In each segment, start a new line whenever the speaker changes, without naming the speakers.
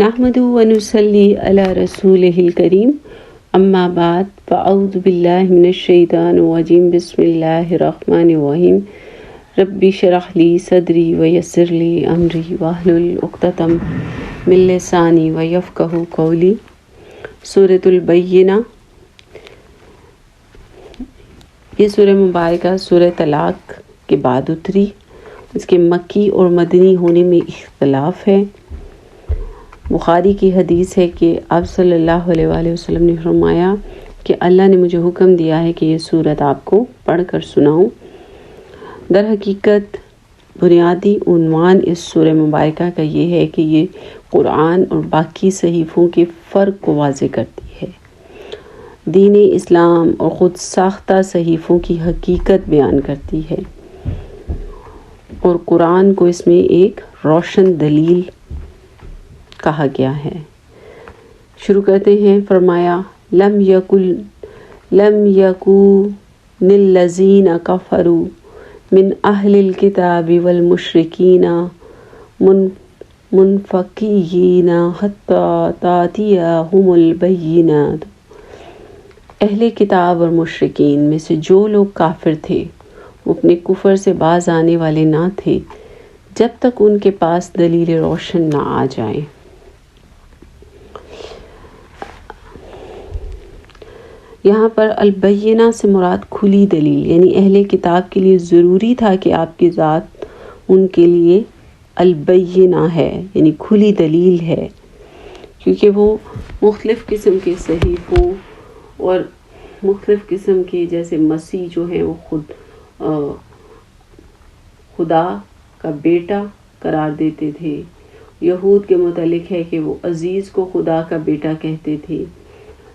نحمدہ و نصلی علی رسولہ الکریم اما بعد فاعوذ باللہ من الشیطان الرجیم بسم اللہ الرحمن الرحیم رب اشرح لی صدری ویسر لی امری واحلل عقدۃ من لسانی یفقہوا قولی۔ سورۃ البینہ، یہ سورہ مبارکہ سورہ طلاق کے بعد اتری۔ اس کے مکی اور مدنی ہونے میں اختلاف ہے۔ بخاری کی حدیث ہے کہ آپ صلی اللہ علیہ وآلہ وسلم نے فرمایا کہ اللہ نے مجھے حکم دیا ہے کہ یہ سورت آپ کو پڑھ کر سناؤں۔ در حقیقت بنیادی عنوان اس سورہ مبارکہ کا یہ ہے کہ یہ قرآن اور باقی صحیفوں کے فرق کو واضح کرتی ہے، دین اسلام اور خود ساختہ صحیفوں کی حقیقت بیان کرتی ہے، اور قرآن کو اس میں ایک روشن دلیل کہا گیا ہے۔ شروع کرتے ہیں۔ فرمایا لم یکن الذین کفروا من اہل الکتاب والمشرکین منفکین حتی تأتیہم البینۃ۔ اہل کتاب اور مشرکین میں سے جو لوگ کافر تھے وہ اپنے کفر سے باز آنے والے نہ تھے جب تک ان کے پاس دلیل روشن نہ آ جائے۔ یہاں پر البینہ سے مراد کھلی دلیل، یعنی اہل کتاب کے لیے ضروری تھا کہ آپ کی ذات ان کے لیے البینہ ہے، یعنی کھلی دلیل ہے، کیونکہ وہ مختلف قسم کے صحیفوں اور مختلف قسم کے، جیسے مسیح جو ہیں وہ خدا کا بیٹا قرار دیتے تھے۔ یہود کے متعلق ہے کہ وہ عزیز کو خدا کا بیٹا کہتے تھے،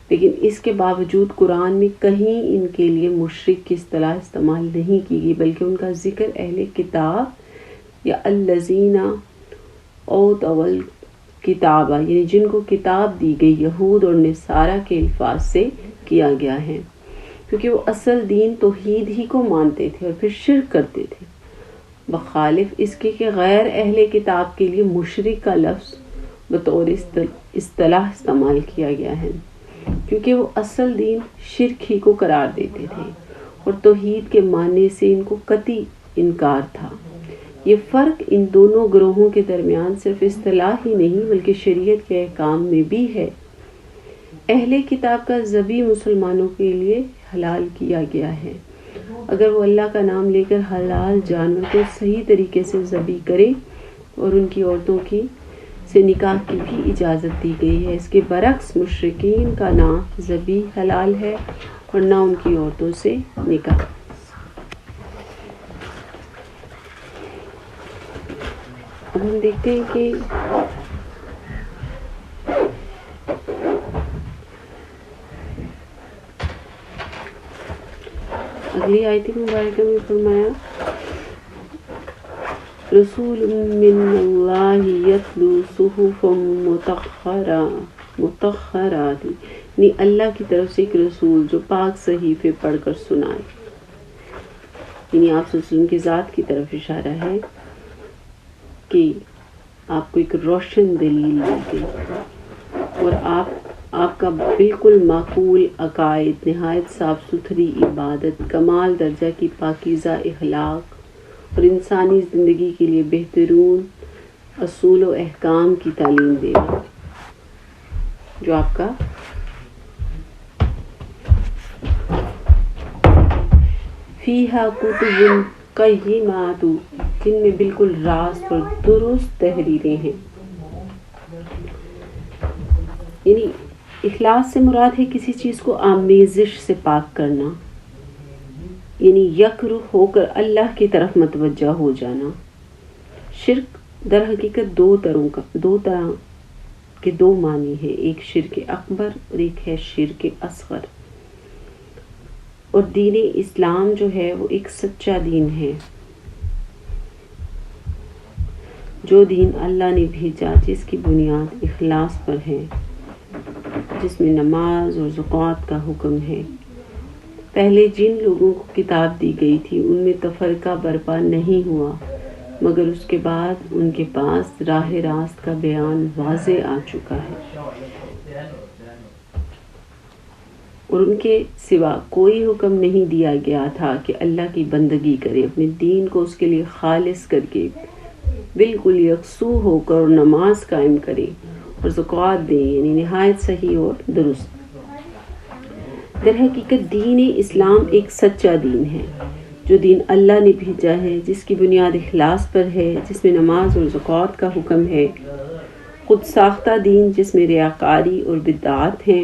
لیکن اس کے باوجود قرآن میں کہیں ان کے لیے مشرک کی اصطلاح استعمال نہیں کی گئی، بلکہ ان کا ذکر اہل کتاب یا الذین اوتوا الکتاب، یعنی جن کو کتاب دی گئی، یہود اور نصارہ کے الفاظ سے کیا گیا ہے، کیونکہ وہ اصل دین توحید ہی کو مانتے تھے اور پھر شرک کرتے تھے، بخلاف اس کے کہ غیر اہل کتاب کے لیے مشرک کا لفظ بطور اصطلاح استعمال کیا گیا ہے، کیونکہ وہ اصل دین شرک ہی کو قرار دیتے تھے اور توحید کے ماننے سے ان کو قطعی انکار تھا۔ یہ فرق ان دونوں گروہوں کے درمیان صرف اصطلاح ہی نہیں بلکہ شریعت کے احکام میں بھی ہے۔ اہل کتاب کا ذبح مسلمانوں کے لیے حلال کیا گیا ہے، اگر وہ اللہ کا نام لے کر حلال جانور کو صحیح طریقے سے ذبح کرے، اور ان کی عورتوں سے نکاح کی بھی اجازت دی گئی ہے۔ اس کے برعکس مشرکین کا نہ ذبح حلال ہے اور نہ ان کی عورتوں سے نکاح۔ اب ہم دیکھتے ہیں کہ اگلی آیت مبارکہ میں فرمایا رسول من اللہ یتلو صحفا مطہرات، یعنی اللہ کی طرف سے ایک رسول جو پاک صحیفے پڑھ کر سنائے، یعنی آپ صلی اللہ علیہ وسلم کی ذات کی طرف اشارہ ہے کہ آپ کو ایک روشن دلیل دی گئی، اور آپ کا بالکل معقول عقائد، نہایت صاف ستھری عبادت، کمال درجہ کی پاکیزہ اخلاق اور انسانی زندگی کے لیے بہترین اصول و احکام کی تعلیم دے گا، جو آپ کا فیہا کتب قیمات، جن میں بالکل راست اور درست تحریریں ہیں۔ یعنی اخلاص سے مراد ہے کسی چیز کو آمیزش سے پاک کرنا، یعنی یک رخ ہو کر اللہ کی طرف متوجہ ہو جانا۔ شرک در حقیقت دو طرح کے دو معنی ہیں، ایک شرک اکبر اور ایک ہے شرک اصغر، اور دین اسلام جو ہے وہ ایک سچا دین ہے، جو دین اللہ نے بھیجا، جس کی بنیاد اخلاص پر ہے، جس میں نماز اور زکوٰۃ کا حکم ہے۔ پہلے جن لوگوں کو کتاب دی گئی تھی ان میں تفرقہ برپا نہیں ہوا، مگر اس کے بعد ان کے پاس راہ راست کا بیان واضح آ چکا ہے اور ان کے سوا کوئی حکم نہیں دیا گیا تھا کہ اللہ کی بندگی کرے، اپنے دین کو اس کے لیے خالص کر کے بالکل یکسو ہو کر اور نماز قائم کرے اور زکوٰۃ دے، یعنی نہایت صحیح اور درست۔ در حقیقت دین اسلام ایک سچا دین ہے، جو دین اللہ نے بھیجا ہے، جس کی بنیاد اخلاص پر ہے، جس میں نماز اور زکوٰۃ کا حکم ہے، خود ساختہ دین جس میں ریاکاری اور بدعات ہیں۔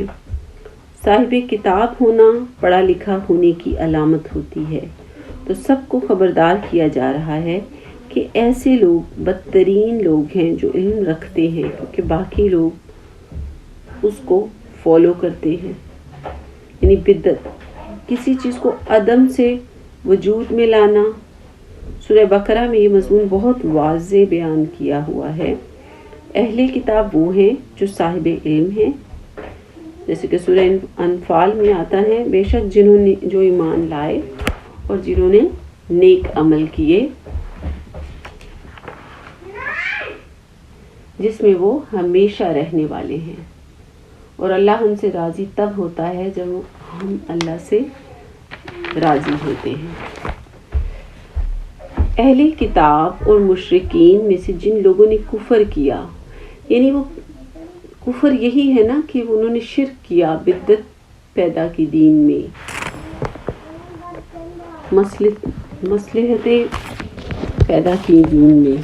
صاحب کتاب ہونا پڑھا لکھا ہونے کی علامت ہوتی ہے، تو سب کو خبردار کیا جا رہا ہے کہ ایسے لوگ بدترین لوگ ہیں جو علم رکھتے ہیں، کیونکہ باقی لوگ اس کو فالو کرتے ہیں۔ یعنی بدعت، کسی چیز کو عدم سے وجود میں لانا۔ سورہ بقرہ میں یہ مضمون بہت واضح بیان کیا ہوا ہے۔ اہل کتاب وہ ہیں جو صاحب علم ہیں، جیسے کہ سورہ انفال میں آتا ہے، بے شک جنہوں نے جو ایمان لائے اور جنہوں نے نیک عمل کیے، جس میں وہ ہمیشہ رہنے والے ہیں، اور اللہ ان سے راضی تب ہوتا ہے جب ہم اللہ سے راضی ہوتے ہیں۔ اہل کتاب اور مشرکین میں سے جن لوگوں نے کفر کیا، یعنی وہ کفر یہی ہے نا کہ انہوں نے شرک کیا، بدعت پیدا کی دین میں، مصلحتیں پیدا کی دین میں۔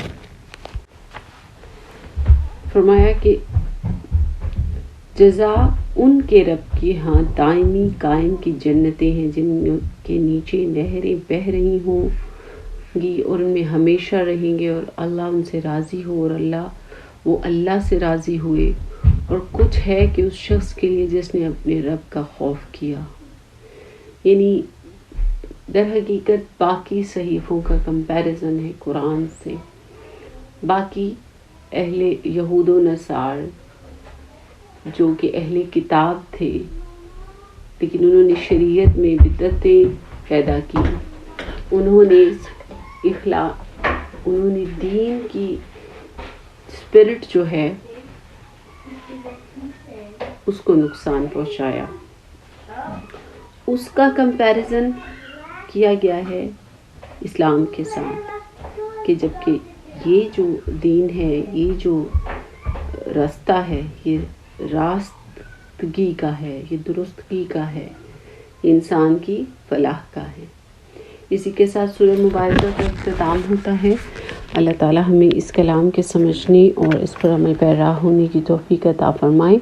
فرمایا کہ جزا ان کے رب کے ہاں دائمی قائم کی جنتیں ہیں، جن کے نیچے نہریں بہہ رہی ہوں گی اور ان میں ہمیشہ رہیں گے، اور اللہ ان سے راضی ہو اور وہ اللہ سے راضی ہوئے۔ اور کچھ ہے کہ اس شخص کے لیے جس نے اپنے رب کا خوف کیا۔ یعنی در حقیقت باقی صحیفوں کا کمپیریزن ہے قرآن سے۔ باقی اہل یہود و نصار جو کہ اہل کتاب تھے، لیکن انہوں نے شریعت میں بدعتیں پیدا کی، انہوں نے دین کی اسپرٹ جو ہے اس کو نقصان پہنچایا۔ اس کا کمپیریزن کیا گیا ہے اسلام کے ساتھ، کہ جبکہ یہ جو دین ہے، یہ جو راستہ ہے، یہ راستگی کا ہے، یہ درستگی کا ہے، یہ انسان کی فلاح کا ہے۔ اسی کے ساتھ سورہ مبارکہ کا اختتام ہوتا ہے۔ اللہ تعالی ہمیں اس کلام کے سمجھنے اور اس پر عمل پیرا ہونے کی توفیق عطا فرمائے،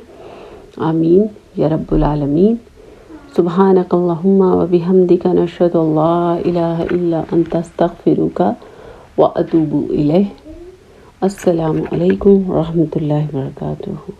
آمین یا رب العالمین۔ سبحانک اللہم و بحمدک، نشہد ان لا الہ الا انت، استغفرک و اتوب الیک۔ السلام علیکم ورحمۃ اللہ وبرکاتہ۔